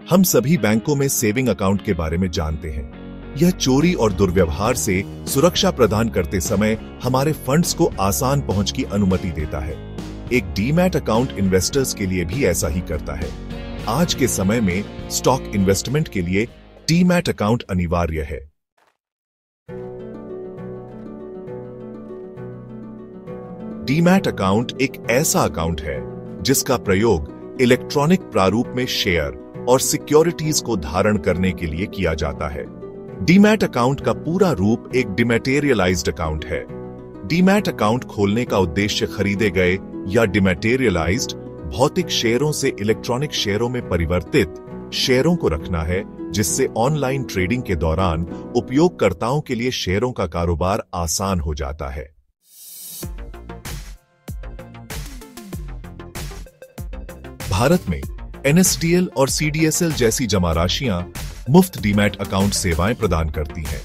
हम सभी बैंकों में सेविंग अकाउंट के बारे में जानते हैं। यह चोरी और दुर्व्यवहार से सुरक्षा प्रदान करते समय हमारे फंड्स को आसान पहुंच की अनुमति देता है। एक डीमैट अकाउंट इन्वेस्टर्स के लिए भी ऐसा ही करता है। आज के समय में स्टॉक इन्वेस्टमेंट के लिए डीमैट अकाउंट अनिवार्य है। डीमैट अकाउंट एक ऐसा अकाउंट है जिसका प्रयोग इलेक्ट्रॉनिक प्रारूप में शेयर और सिक्योरिटीज को धारण करने के लिए किया जाता है। डीमैट अकाउंट का पूरा रूप एक डिमैटेरियलाइज्ड अकाउंट है। डीमैट अकाउंट खोलने का उद्देश्य खरीदे गए या डिमैटेरियलाइज्ड भौतिक शेयरों से इलेक्ट्रॉनिक शेयरों में परिवर्तित शेयरों को रखना है, जिससे ऑनलाइन ट्रेडिंग के दौरान उपयोगकर्ताओं के लिए शेयरों का कारोबार आसान हो जाता है। भारत में एनएसडीएल और सीडीएसएल जैसी जमा राशियां मुफ्त डीमैट अकाउंट सेवाएं प्रदान करती हैं।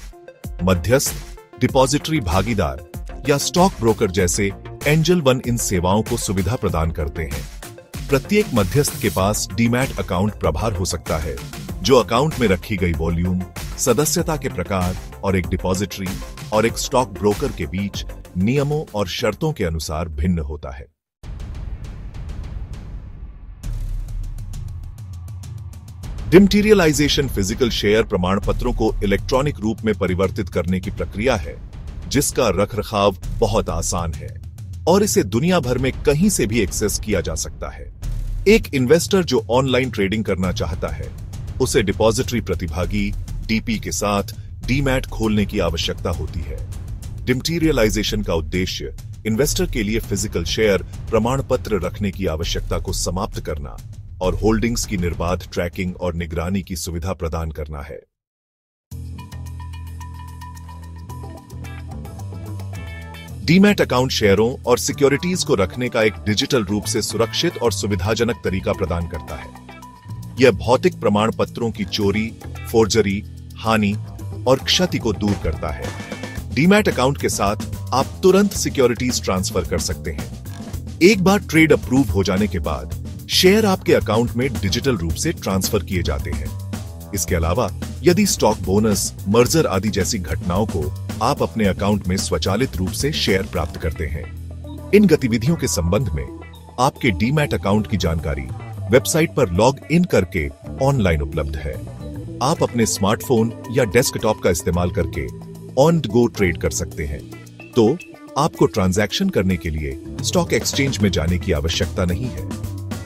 मध्यस्थ, डिपॉजिटरी भागीदार या स्टॉक ब्रोकर जैसे एंजल वन इन सेवाओं को सुविधा प्रदान करते हैं। प्रत्येक मध्यस्थ के पास डीमैट अकाउंट प्रभार हो सकता है, जो अकाउंट में रखी गई वॉल्यूम, सदस्यता के प्रकार और एक डिपॉजिटरी और एक स्टॉक ब्रोकर के बीच नियमों और शर्तों के अनुसार भिन्न होता है। डिमैटेरियलाइजेशन फिजिकल शेयर प्रमाण पत्रों को इलेक्ट्रॉनिक रूप में परिवर्तित करने की प्रक्रिया है, जिसका रखरखाव बहुत आसान है और इसे दुनिया भर में कहीं से भी एक्सेस किया जा सकता है। एक इन्वेस्टर जो ऑनलाइन ट्रेडिंग करना चाहता है, उसे डिपॉजिटरी प्रतिभागी डीपी के साथ डीमैट खोलने की आवश्यकता होती है। डिमैटेरियलाइजेशन का उद्देश्य इन्वेस्टर के लिए फिजिकल शेयर प्रमाण पत्र रखने की आवश्यकता को समाप्त करना और होल्डिंग्स की निर्बाध ट्रैकिंग और निगरानी की सुविधा प्रदान करना है। डीमैट अकाउंट शेयरों और सिक्योरिटीज को रखने का एक डिजिटल रूप से सुरक्षित और सुविधाजनक तरीका प्रदान करता है। यह भौतिक प्रमाण पत्रों की चोरी, फोर्जरी, हानि और क्षति को दूर करता है। डीमैट अकाउंट के साथ आप तुरंत सिक्योरिटीज ट्रांसफर कर सकते हैं। एक बार ट्रेड अप्रूव हो जाने के बाद शेयर आपके अकाउंट में डिजिटल रूप से ट्रांसफर किए जाते हैं। इसके अलावा यदि स्टॉक बोनस, मर्जर आदि जैसी घटनाओं को आप अपने अकाउंट में स्वचालित रूप से शेयर प्राप्त करते हैं। इन गतिविधियों के संबंध में आपके डीमैट अकाउंट की जानकारी वेबसाइट पर लॉग इन करके ऑनलाइन उपलब्ध है। आप अपने स्मार्टफोन या डेस्कटॉप का इस्तेमाल करके ऑन गो ट्रेड कर सकते हैं, तो आपको ट्रांजैक्शन करने के लिए स्टॉक एक्सचेंज में जाने की आवश्यकता नहीं है।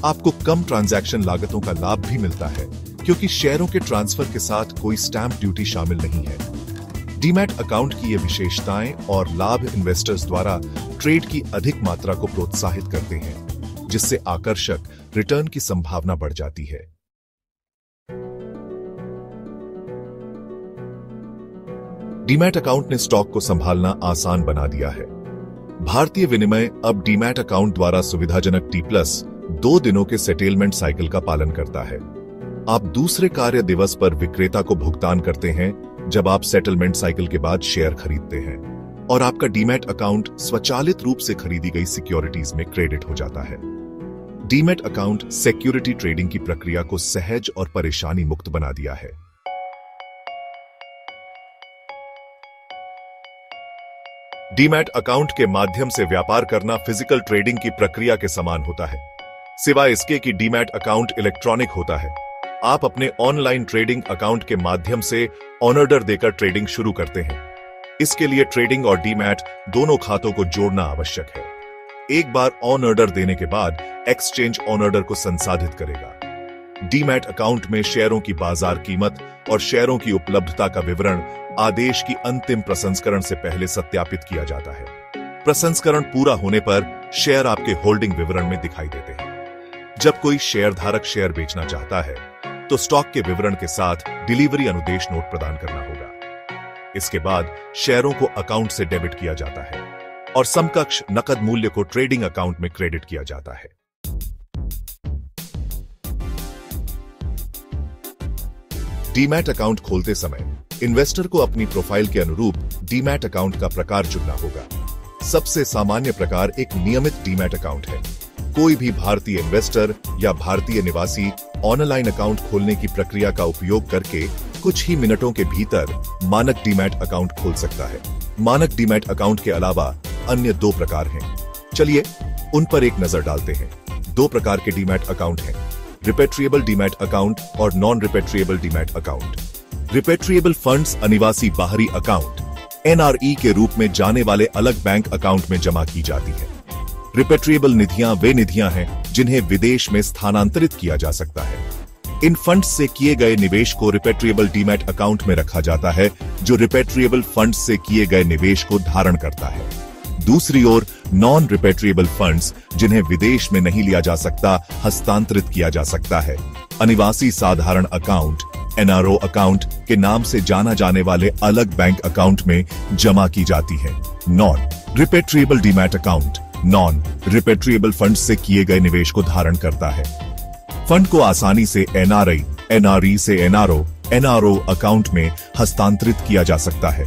आपको कम ट्रांजैक्शन लागतों का लाभ भी मिलता है, क्योंकि शेयरों के ट्रांसफर के साथ कोई स्टैंप ड्यूटी शामिल नहीं है। डीमैट अकाउंट की ये विशेषताएं और लाभ इन्वेस्टर्स द्वारा ट्रेड की अधिक मात्रा को प्रोत्साहित करते हैं, जिससे आकर्षक रिटर्न की संभावना बढ़ जाती है। डीमैट अकाउंट ने स्टॉक को संभालना आसान बना दिया है। भारतीय विनिमय अब डीमैट अकाउंट द्वारा सुविधाजनक T+2 दिनों के सेटलमेंट साइकिल का पालन करता है। आप दूसरे कार्य दिवस पर विक्रेता को भुगतान करते हैं जब आप सेटलमेंट साइकिल के बाद शेयर खरीदते हैं, और आपका डीमैट अकाउंट स्वचालित रूप से खरीदी गई सिक्योरिटीज में क्रेडिट हो जाता है। डीमैट अकाउंट सिक्योरिटी ट्रेडिंग की प्रक्रिया को सहज और परेशानी मुक्त बना दिया है। डीमैट अकाउंट के माध्यम से व्यापार करना फिजिकल ट्रेडिंग की प्रक्रिया के समान होता है, सिवाय इसके कि डीमैट अकाउंट इलेक्ट्रॉनिक होता है। आप अपने ऑनलाइन ट्रेडिंग अकाउंट के माध्यम से ऑन ऑर्डर देकर ट्रेडिंग शुरू करते हैं। इसके लिए ट्रेडिंग और डीमैट दोनों खातों को जोड़ना आवश्यक है। एक बार ऑन ऑर्डर देने के बाद एक्सचेंज ऑन ऑर्डर को संसाधित करेगा। डीमैट अकाउंट में शेयरों की बाजार कीमत और शेयरों की उपलब्धता का विवरण आदेश की अंतिम प्रसंस्करण से पहले सत्यापित किया जाता है। प्रसंस्करण पूरा होने पर शेयर आपके होल्डिंग विवरण में दिखाई देते हैं। जब कोई शेयरधारक शेयर बेचना चाहता है, तो स्टॉक के विवरण के साथ डिलीवरी अनुदेश नोट प्रदान करना होगा। इसके बाद शेयरों को अकाउंट से डेबिट किया जाता है और समकक्ष नकद मूल्य को ट्रेडिंग अकाउंट में क्रेडिट किया जाता है। डीमैट अकाउंट खोलते समय इन्वेस्टर को अपनी प्रोफाइल के अनुरूप डीमैट अकाउंट का प्रकार चुनना होगा। सबसे सामान्य प्रकार एक नियमित डीमैट अकाउंट है। कोई भी भारतीय इन्वेस्टर या भारतीय निवासी ऑनलाइन अकाउंट खोलने की प्रक्रिया का उपयोग करके कुछ ही मिनटों के भीतर मानक डीमैट अकाउंट खोल सकता है। मानक डीमैट अकाउंट के अलावा अन्य 2 प्रकार हैं। चलिए उन पर एक नजर डालते हैं। 2 प्रकार के डीमैट अकाउंट हैं, रिपेट्रिएबल डीमैट अकाउंट और non repatriable demat account. रिपेट्रिएबल funds अनिवासी बाहरी अकाउंट NRE के रूप में जाने वाले अलग बैंक अकाउंट में जमा की जाती है। रिपेट्रिएबल निधियां वे निधियां हैं जिन्हें विदेश में स्थानांतरित किया जा सकता है। इन फंड्स से किए गए निवेश को रिपेट्रिएबल डीमैट अकाउंट में रखा जाता है, जो रिपेट्रिएबल फंड्स से किए गए निवेश को धारण करता है। दूसरी ओर नॉन रिपेट्रिएबल फंड्स, जिन्हें विदेश में नहीं लिया जा सकता, हस्तांतरित किया जा सकता है, अनिवासी साधारण अकाउंट NRO अकाउंट के नाम से जाना जाने वाले अलग बैंक अकाउंट में जमा की जाती है। Non repatriable demat account non repatriable fund से किए गए निवेश को धारण करता है। फंड को आसानी से NRI, NRE से NRO अकाउंट में हस्तांतरित किया जा सकता है।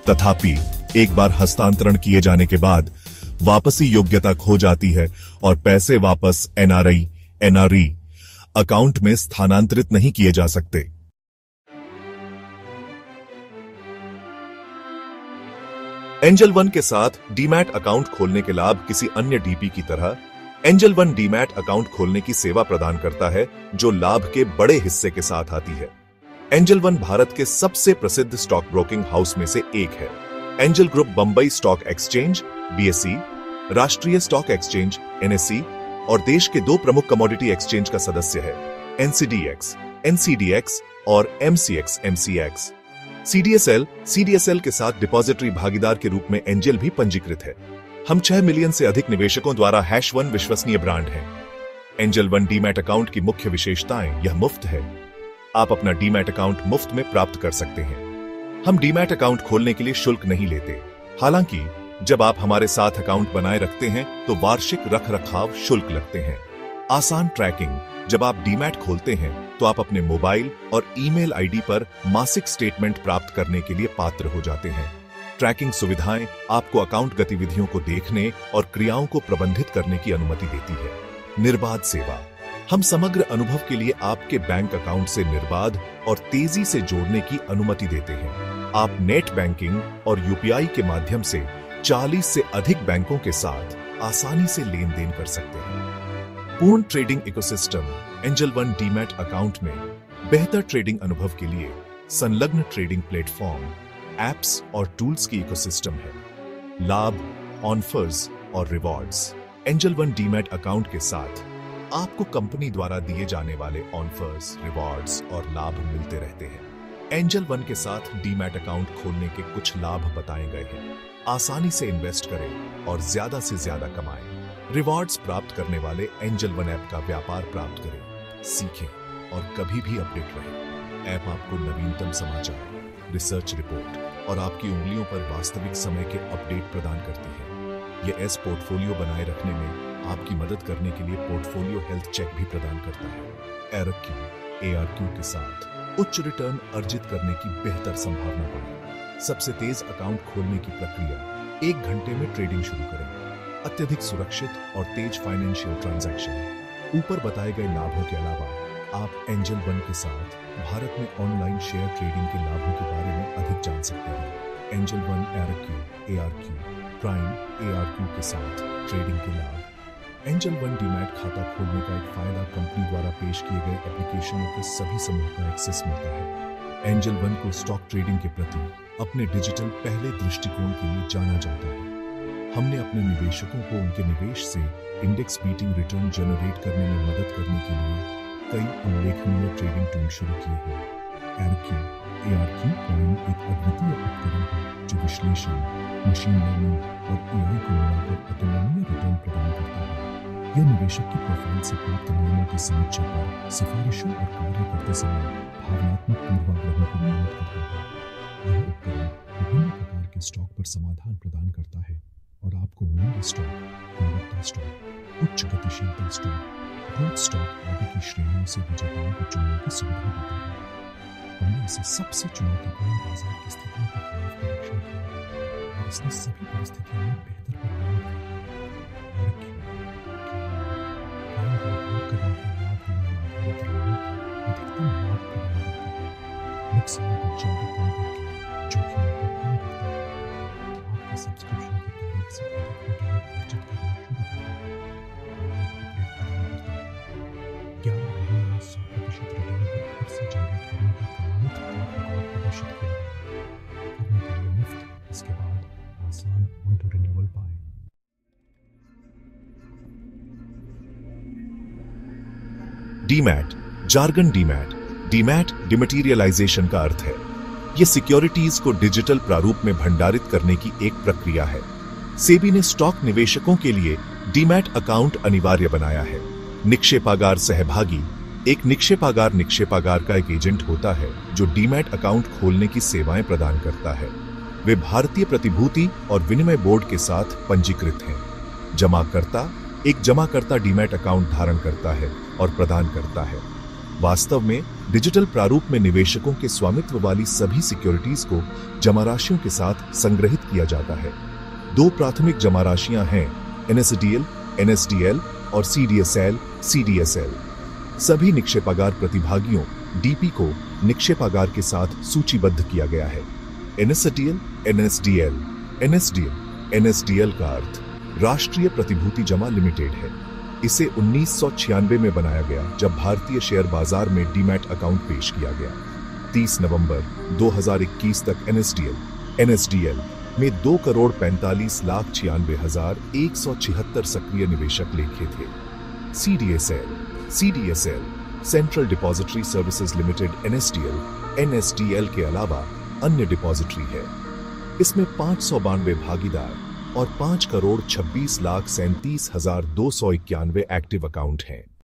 तथापि एक बार हस्तांतरण किए जाने के बाद वापसी योग्यता खो जाती है और पैसे वापस NRI, NRE अकाउंट में स्थानांतरित नहीं किए जा सकते। एंजल वन के साथ डीमैट अकाउंट खोलने के लाभ किसी अन्य डीपी की तरह एंजल वन डीमैट अकाउंट खोलने की सेवा प्रदान करता है, जो लाभ के बड़े हिस्से के साथ आती है। एंजल वन भारत के सबसे प्रसिद्ध स्टॉक ब्रोकिंग हाउस में से एक है। Angel group Bombay stock exchange BSE, राष्ट्रीय स्टॉक एक्सचेंज NSE और देश के 2 प्रमुख कमोडिटी एक्सचेंज का सदस्य है, NCDX और MCX। CDSL के साथ डिपॉजिटरी भागीदार के रूप में एंजल भी पंजीकृत है। हम 6 मिलियन से अधिक निवेशकों द्वारा #1 विश्वसनीय ब्रांड है। एंजल वन डीमैट अकाउंट की मुख्य विशेषताएं, यह मुफ्त है। आप अपना डीमैट अकाउंट मुफ्त में प्राप्त कर सकते हैं। हम डीमैट अकाउंट खोलने के लिए शुल्क नहीं लेते। हालांकि जब आप हमारे साथ अकाउंट बनाए रखते हैं तो वार्षिक रखरखाव शुल्क लगते हैं। आसान ट्रैकिंग, जब आप डीमैट खोलते हैं तो आप अपने मोबाइल और ईमेल आईडी पर मासिक स्टेटमेंट प्राप्त करने के लिए पात्र हो जाते हैं। ट्रैकिंग सुविधाएं आपको अकाउंट गतिविधियों को देखने और क्रियाओं को प्रबंधित करने की अनुमति देती है। निर्बाध सेवा, हम समग्र अनुभव के लिए आपके बैंक अकाउंट से निर्बाध और तेजी से जोड़ने की अनुमति देते हैं। आप नेट बैंकिंग और UPI के माध्यम से 40 से अधिक बैंकों के साथ आसानी से लेन देन कर सकते हैं। पूर्ण trading ecosystem, angel one demat account में बेहतर ट्रेडिंग अनुभव के लिए संलग्न ट्रेडिंग प्लेटफॉर्म, एप्स और टूल्स की इकोसिस्टम है। लाभ, ऑफर्स और rewards, angel one demat account के साथ आपको कंपनी द्वारा दिए जाने वाले ऑफर्स, रिवॉर्ड्स और लाभ मिलते रहते हैं। एंजल वन के साथ डीमैट अकाउंट खोलने के कुछ लाभ बताए गए हैं। आसानी से इन्वेस्ट करें और ज्यादा से ज्यादा कमाएं। रिवॉर्ड्स प्राप्त करने वाले एंजल वन ऐप का व्यापार प्राप्त करें, सीखें और कभी भी अपडेट रहें। ऐप आपको नवीनतम समाचार, रिसर्च रिपोर्ट और आपकी उंगलियों पर वास्तविक समय के अपडेट प्रदान करती है। यह एस पोर्टफोलियो बनाए रखने में आपकी मदद करने के लिए पोर्टफोलियो हेल्थ चेक भी प्रदान करता है। ARQ के साथ उच्च रिटर्न अर्जित करने की बेहतर संभावना बढ़े। सबसे तेज अकाउंट खोलने की प्रक्रिया, 1 घंटे में ट्रेडिंग शुरू करें। अत्यधिक सुरक्षित और तेज फाइनेंशियल ट्रांजैक्शन। ऊपर बताए गए लाभों के अलावा आप एंजल वन के साथ भारत में ऑनलाइन शेयर ट्रेडिंग के लाभों के बारे में अधिक जान सकते हैं। Angel one ARQ prime ARQ के साथ ट्रेडिंग के लाभ। एंजल वन डीमैट खाता खोलने का एक फायदा कंपनी द्वारा पेश किए गए एप्लीकेशनों के सभी समूह का एक्सेस मिलता है। एंजल वन को स्टॉक ट्रेडिंग के प्रति अपने डिजिटल पहले दृष्टिकोण के लिए जाना जाता है। हमने अपने निवेशकों को उनके निवेश से इंडेक्स बीटिंग रिटर्न जनरेट करने में मदद करने के लिए कई उल्लेखनीय ट्रेडिंग टूल शुरू किए हैं। ARQ प्राइम एक अद्वितीय उपकरण है जो विश्लेषण, मशीन लर्निंग और AI को मिलाकर अतुलनीय रिटर्न प्रदान करता है। यह निवेशक की प्रोफाइल से प्राप्त नियमों की समीक्षा पर सिफारिशों और कार्य करते समय भावनात्मक पूर्वाग्रहों को नियमित करता है। यह उपकरण विभिन्न प्रकार के स्टॉक पर समाधान प्रदान करता है और आपको मूल्य स्टॉक, गुणवत्ता स्टॉक, उच्च गतिशीलता स्टॉक, ग्रोथ स्टॉक आदि की श्रेणियों से विजेताओं को चुनने की सुविधा देता है। हमने इसे सबसे चुनौतीपूर्ण बाजार की स्थितियों का खिलाफ परीक्षण किया और इसने सभी परिस्थितियों में बेहतर परिणाम दिए। से जनरेट करने का प्रमाणित रिकॉर्ड प्रदर्शित किया गया है। करने के लिए मुफ्त, इसके बाद आसान ऑटो रिन्यूअल पाएं। डीमैट जार्गन डीमैट डिमैटेरियलाइजेशन का अर्थ है ये सिक्योरिटीज को डिजिटल प्रारूप में भंडारित करने की एक प्रक्रिया है। सेबी ने स्टॉक निवेशकों के लिए डीमैट अकाउंट अनिवार्य बनाया है। निक्षेपागार सहभागी एक निक्षेपागार का एक एजेंट होता है जो डीमैट अकाउंट खोलने की सेवाएं प्रदान करता है। वे भारतीय प्रतिभूति और विनिमय बोर्ड के साथ पंजीकृत हैं। जमाकर्ता एक जमाकर्ता डीमैट अकाउंट धारण करता है और प्रदान करता है। वास्तव में डिजिटल प्रारूप में निवेशकों के स्वामित्व वाली सभी सिक्योरिटीज को जमा राशियों के साथ संग्रहित किया जाता है। दो प्राथमिक जमा राशियां हैं NSDL और CDSL। सभी निक्षेपागार प्रतिभागियों DP को निक्षेपागार के साथ सूचीबद्ध किया गया है। NSDL का अर्थ राष्ट्रीय प्रतिभूति जमा लिमिटेड है। इसे 1996 में बनाया गया जब भारतीय शेयर बाजार में डीमैट अकाउंट पेश किया गया। 30 नवंबर 2021 तक NSDL में 2,45,96,176 सक्रिय निवेशक लेखे थे। CDSL central depository services limited NSDL के अलावा अन्य डिपॉजिटरी है। इसमें 592 भागीदार और 5,26,37,291 एक्टिव अकाउंट हैं।